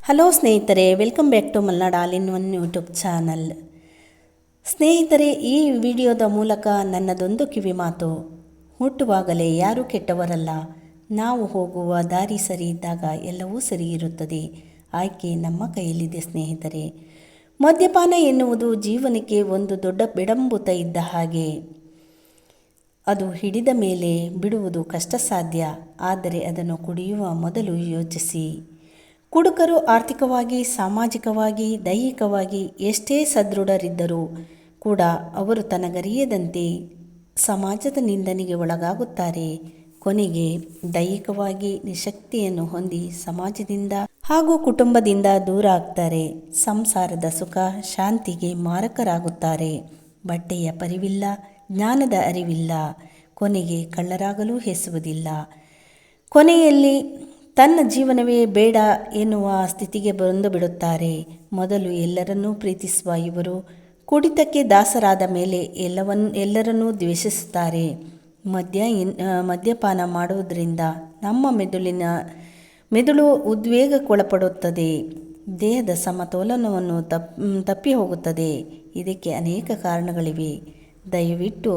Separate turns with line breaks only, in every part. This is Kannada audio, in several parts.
ಹಲೋ ಸ್ನೇಹಿತರೆ, welcome back to Malnad all in one YouTube channel. ಸ್ನೇಹಿತರೆ, ಈ ವಿಡಿಯೋದ ಮೂಲಕ ನನ್ನದೊಂದು ಕಿವಿ ಮಾತು. ಹುಟ್ಟುವಾಗಲೇ ಯಾರೂ ಕೆಟ್ಟವರಲ್ಲ. ನಾವು ಹೋಗುವ ದಾರಿ ಸರಿ ಇದ್ದಾಗ ಎಲ್ಲವೂ ಸರಿ ಇರುತ್ತದೆ. ಆಯ್ಕೆ ನಮ್ಮ ಕೈಯಲ್ಲಿದೆ ಸ್ನೇಹಿತರೆ. ಮದ್ಯಪಾನ ಎನ್ನುವುದು ಜೀವನಕ್ಕೆ ಒಂದು ದೊಡ್ಡ ಬೆಡಂಬುತ ಇದ್ದ ಹಾಗೆ. ಅದು ಹಿಡಿದ ಮೇಲೆ ಬಿಡುವುದು ಕಷ್ಟ ಸಾಧ್ಯ. ಆದರೆ ಅದನ್ನು ಕುಡಿಯುವ ಮೊದಲು ಯೋಚಿಸಿ. ಕುಡುಕರು ಆರ್ಥಿಕವಾಗಿ, ಸಾಮಾಜಿಕವಾಗಿ, ದೈಹಿಕವಾಗಿ ಎಷ್ಟೇ ಸದೃಢರಿದ್ದರೂ ಕೂಡ ಅವರು ತನಗರಿಯದಂತೆ ಸಮಾಜದ ನಿಂದನೆಗೆ ಒಳಗಾಗುತ್ತಾರೆ. ಕೊನೆಗೆ ದೈಹಿಕವಾಗಿ ನಿಶಕ್ತಿಯನ್ನು ಹೊಂದಿ ಸಮಾಜದಿಂದ ಹಾಗೂ ಕುಟುಂಬದಿಂದ ದೂರ ಆಗ್ತಾರೆ. ಸಂಸಾರದ ಸುಖ ಶಾಂತಿಗೆ ಮಾರಕರಾಗುತ್ತಾರೆ. ಬಟ್ಟೆಯ ಪರಿವಿಲ್ಲ, ಜ್ಞಾನದ ಅರಿವಿಲ್ಲ. ಕೊನೆಗೆ ಕಳ್ಳರಾಗಲು ಹೆಸುವುದಿಲ್ಲ. ಕೊನೆಯಲ್ಲಿ ತನ್ನ ಜೀವನವೇ ಬೇಡ ಎನ್ನುವ ಸ್ಥಿತಿಗೆ ಬಂದು ಬಿಡುತ್ತಾರೆ. ಮೊದಲು ಎಲ್ಲರನ್ನೂ ಪ್ರೀತಿಸುವ ಇವರು ಕುಡಿತಕ್ಕೆ ದಾಸರಾದ ಮೇಲೆ ಎಲ್ಲರನ್ನೂ ದ್ವೇಷಿಸುತ್ತಾರೆ. ಮದ್ಯಪಾನ ಮಾಡುವುದರಿಂದ ನಮ್ಮ ಮೆದುಳು ಉದ್ವೇಗಕ್ಕೊಳಪಡುತ್ತದೆ. ದೇಹದ ಸಮತೋಲನವನ್ನು ತಪ್ಪಿ ಹೋಗುತ್ತದೆ. ಇದಕ್ಕೆ ಅನೇಕ ಕಾರಣಗಳಿವೆ. ದಯವಿಟ್ಟು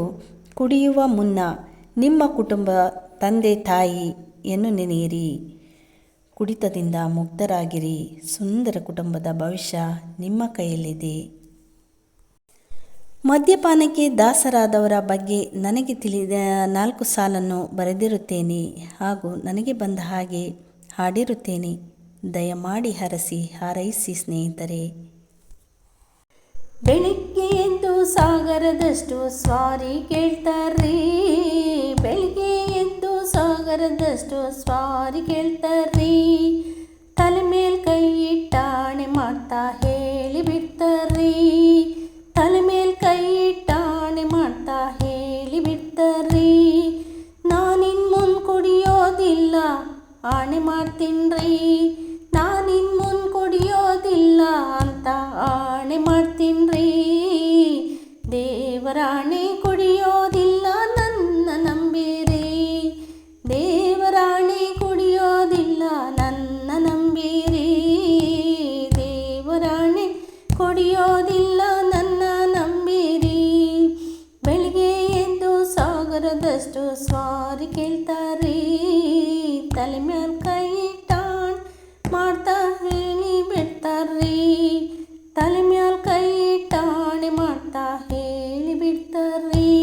ಕುಡಿಯುವ ಮುನ್ನ ನಿಮ್ಮ ಕುಟುಂಬ, ತಂದೆ ತಾಯಿಯನ್ನು ನೆನೆಯಿರಿ. ಕುಡಿತದಿಂದ ಮುಕ್ತರಾಗಿರಿ. ಸುಂದರ ಕುಟುಂಬದ ಭವಿಷ್ಯ ನಿಮ್ಮ ಕೈಯಲ್ಲಿದೆ. ಮದ್ಯಪಾನಕ್ಕೆ ದಾಸರಾದವರ ಬಗ್ಗೆ ನನಗೆ ತಿಳಿದ 4 ಸಾಲನ್ನು ಬರೆದಿರುತ್ತೇನೆ ಹಾಗೂ ನನಗೆ ಬಂದ ಹಾಗೆ ಹಾಡಿರುತ್ತೇನೆ. ದಯಮಾಡಿ ಹಾರೈಸಿ ಸ್ನೇಹಿತರೆ. ಬೆಳಿಗ್ಗೆ ಎದ್ದು ಸಾಗರದಷ್ಟು ಸ್ವಾರಿ ಕೇಳ್ತಾರ್ರಿ. ಬೆಳಿಗ್ಗೆ ಎದ್ದು ಸಾಗರದಷ್ಟು ಸ್ವಾರಿ ಕೇಳ್ತಾರ್ರಿ. ತಲೆ ಮೇಲ್ ಕೈ ಇಟ್ಟಾಣೆ ಮಾಡ್ತಾ ಹೇಳಿ ಬಿಡ್ತಾರ್ರಿ. ತಲೆ ಮೇಲ್ ಕೈ ಇಟ್ಟಾಣೆ ಮಾಡ್ತಾ ಹೇಳಿ ಬಿಡ್ತಾರ್ರಿ. ನಾನಿನ್ ಮುಂದ್ ಕುಡಿಯೋದಿಲ್ಲ ಆಣೆ ಮಾಡ್ತೀನ್ರಿ. ನಾನಿನ್ ಮುಂದ್ ಕುಡಿಯೋದಿಲ್ಲ ಅಂತ ಆಣೆ ಮಾಡ್ತೀನ್ರಿ. ದೇವರಾಣೆ ಕುಡಿಯೋದಿಲ್ಲ ನನ್ನ ನಂಬಿರಿ. ದೇವರಾಣೆ ಕುಡಿಯೋದಿಲ್ಲ ನನ್ನ ನಂಬಿರಿ. ದೇವರಾಣೆ ಕುಡಿಯೋದಿಲ್ಲ ನನ್ನ ನಂಬಿರಿ. ಬೆಳಿಗ್ಗೆ ಎದ್ದು ಸಾಗರದಷ್ಟು ಸ್ವಾರಿ ಕೇಳ್ತಾರ್ರಿ. ತಲೆ ಮ್ಯಾಲ್ ಕೈ ಇಟ್ಟಾಣ್ ಮಾಡ್ತಾ ಹೇಳಿ ಬಿಡ್ತಾರ್ರಿ. ತಲೆ ಮ್ಯಾಲ್ ಕೈ ಇಟ್ಟಾಣೆ ಮಾಡ್ತಾ ಹೇಳಿ ಬಿಡ್ತಾರ್ರಿ.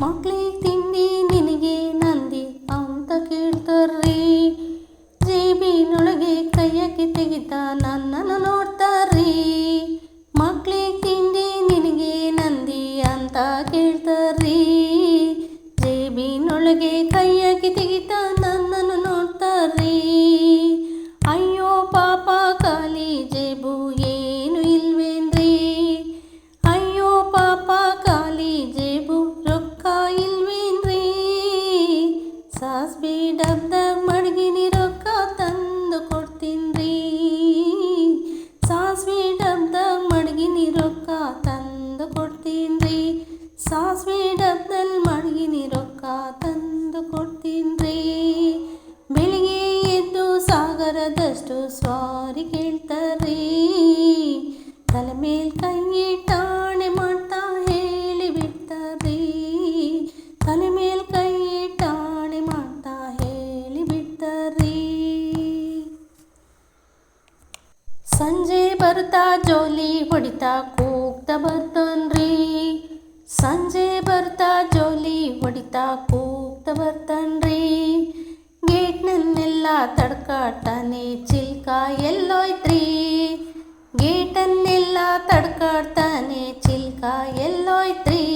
ಮಕ್ಳಿಗೆ ತಿಂಡಿ ನಿನಗೆ ನಂದಿ ಅಂತ ಕೇಳ್ತಾರ್ರಿ. ಜೇಬಿನೊಳಗೆ ಕೈಯಾಕಿ ತೆಗಿತಾ ನನ್ನನ್ನು ನೋಡ್ತಾರ್ರಿ. ಮಕ್ಳಿಗೆ ತಿಂಡಿ ನಿನಗೆ ನಂದಿ ಅಂತ ಕೇಳ್ತಾರ್ರಿ. ಜೇಬಿನೊಳಗೆ ಕೈಯಾಕಿ ತೆಗಿತಾ ನನ್ನನ್ನು ನೋಡ್ತಾರ್ರಿ. ಅಯ್ಯೋ ಪಾಪ ಖಾಲಿ ಜೇಬು ಏನು ಇಲ್ವೇನ್ರಿ. ಅಯ್ಯೋ ಪಾಪ ಖಾಲಿ ಜೇಬು ರೊಕ್ಕ ಇಲ್ವೇನ್ರಿ. ಸಾಸ್ಬಿ ಡಬ್ದಾಗ ಮಡಗಿನಿ ರೊಕ್ಕ ತಂದು ಕೊಡ್ತೀನ್ರಿ. ಸಾಸ್ಬಿ ಡಬ್ದಾಗ ಮಡಗಿನಿ ರೊಕ್ಕ ತಂದು ಕೊಡ್ತೀನ್ರಿ. ಸಾಸ್ಬಿ ಡಬ್ದಲ್ಲಿ ಮಡಗಿನಿ ರೊಕ್ಕ ತಂದು ಕೊಡ್ತೀನ್ರಿ. ಬೆಳಿಗ್ಗೆ ಎದ್ದು ಸಾಗರದಷ್ಟು ಸ್ವಾರಿ ಕೇಳ್ತಾರ್ರಿ. ತಲೆ ಮೇಲ್ ಕೈ ಇಟ್ಟಾಣೆ ಮಾಡ್ತಾ ಹೇಳಿ ಬಿಡ್ತಾರ್ರಿ. ತಲೆ ಮೇಲ್ ಕೈ ಇಟ್ಟಾಣೆ ಮಾಡ್ತಾ ಹೇಳಿ ಬಿಡ್ತಾರ್ರಿ. ಸಂಜೆ ಬರ್ತಾ ಜೋಲಿ ಹೊಡಿತಾ ಕೂಗ್ತಾ ಬರ್ತಾನ್ರಿ. ಸಂಜೆ ಬರ್ತಾ ಜೋಲಿ ಹೊಡಿತಾ ಕೂಗ್ತಾ ಬರ್ತಾನ್ರಿ. ಗೇಟ್ನನ್ನೆಲ್ಲ ತಡ್ಕಾಡ್ತಾನೆ ಚಿಲ್ಕ ಎಲ್ಲೋಯ್ತ್ರಿ. ಗೇಟನ್ನೆಲ್ಲ ತಡ್ಕಾಡ್ತಾನೆ ಚಿಲ್ಕ ಎಲ್ಲೋಯ್ತ್ರಿ.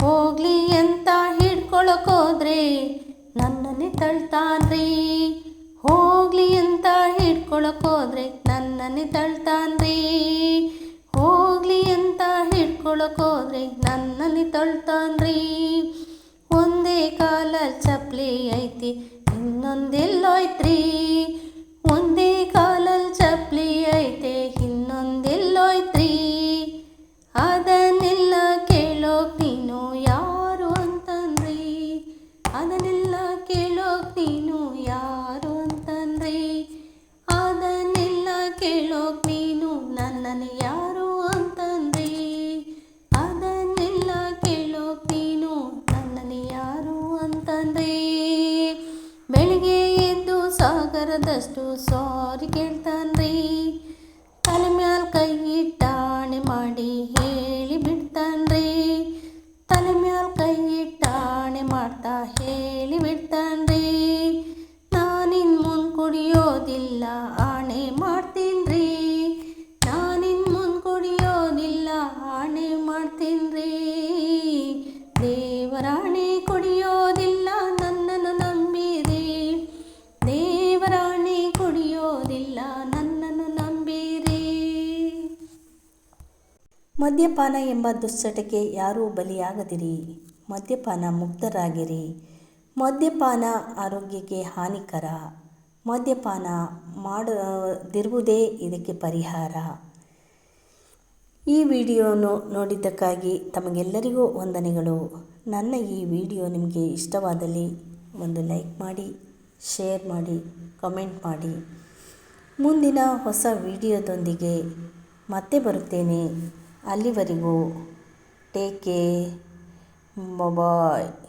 ಹೋಗ್ಲಿ ಅಂತ ಹಿಡ್ಕೊಳಕೋದ್ರೆ ನನ್ನನ್ನೇ ತಳ್ತಾನ್ರಿ. ಹೋಗ್ಲಿ ಅಂತ ಹಿಡ್ಕೊಳಕೋದ್ರೆ ನನ್ನನ್ನೇ ತಳ್ತಾನ್ರಿ. ಹೋಗ್ಲಿ ಅಂತ ಹಿಡ್ಕೊಳಕೋದ್ರೆ ನನ್ನನ್ನೇ ತಳ್ತಾನ್ರಿ. ಒಂದೇ ಕಾಲಲ್ಲಿ ಚಪ್ಲಿ ಐತಿ ಇನ್ನೊಂದೆಲ್ಲೋಯ್ತ್ರಿ. ಒಂದೇ ಕಾಲಲ್ಲಿ ಚಪ್ಲಿ ಐತೆ ಇನ್ನೊಂದೆಲ್ಲೋಯ್ತ್ರಿ. ಅದನ್ನೆಲ್ಲ ಕೇಳೋಕ್ ನೀನು ಯಾರು ಅಂತಂದ್ರಿ. ಅದನ್ನೆಲ್ಲ ಕೇಳೋಕ್ ನೀನು ಯಾರು ಅಂತಂದ್ರಿ. ಬಿಡ್ತಾನ್ರಿ. ಬೆಳಿಗ್ಗೆ ಎದ್ದು ಸಾಗರದಷ್ಟು ಸಾರಿ ಕೇಳ್ತಾನ್ರಿ. ತಲೆ ಮ್ಯಾಲ ಕೈ ಇಟ್ಟಾಣೆ ಮಾಡಿ ಹೇಳಿ ಬಿಡ್ತಾನ್ರಿ. ತಲೆ ಮ್ಯಾಲ ಕೈ ಇಟ್ಟಾಣೆ ಮಾಡ್ತಾ ಹೇಳಿ ಬಿಡ್ತಾನ್ರಿ. ನಾನಿನ್ ಮುಂದ್ ಕುಡಿಯೋದಿಲ್ಲ ಆಣೆ ಮಾಡ್ತೀನ್ರಿ. ನಾನಿನ್ ಮುಂದ್ ಕುಡಿಯೋದಿಲ್ಲ ಆಣೆ ಮಾಡ್ತೀನ್ರಿ. ದೇವರಾಣೆ ಕುಡಿಯೋದಿಲ್ಲ ನನ್ನನ್ನು ನಂಬಿರಿ. ದೇವರಾಣೆ ಕುಡಿಯೋದಿಲ್ಲ ನನ್ನನ್ನು ನಂಬಿರಿ. ಮದ್ಯಪಾನ ಎಂಬ ದುಶ್ಚಟಕ್ಕೆ ಯಾರೂ ಬಲಿಯಾಗದಿರಿ. ಮದ್ಯಪಾನ ಮುಕ್ತರಾಗಿರಿ. ಮದ್ಯಪಾನ ಆರೋಗ್ಯಕ್ಕೆ ಹಾನಿಕರ. ಮದ್ಯಪಾನ ಮಾಡದಿರುವುದೇ ಇದಕ್ಕೆ ಪರಿಹಾರ. ಈ ವಿಡಿಯೋನು ನೋಡಿದ್ದಕ್ಕಾಗಿ ತಮಗೆಲ್ಲರಿಗೂ ವಂದನೆಗಳು. ನನ್ನ ಈ ವಿಡಿಯೋ ನಿಮಗೆ ಇಷ್ಟವಾದಲ್ಲಿ ಒಂದು ಲೈಕ್ ಮಾಡಿ, ಶೇರ್ ಮಾಡಿ, ಕಮೆಂಟ್ ಮಾಡಿ. ಮುಂದಿನ ಹೊಸ ವಿಡಿಯೋದೊಂದಿಗೆ ಮತ್ತೆ ಬರುತ್ತೇನೆ. ಅಲ್ಲಿವರೆಗೂ ಟೇಕ್ ಕೇರ್. ಬಾಯ್.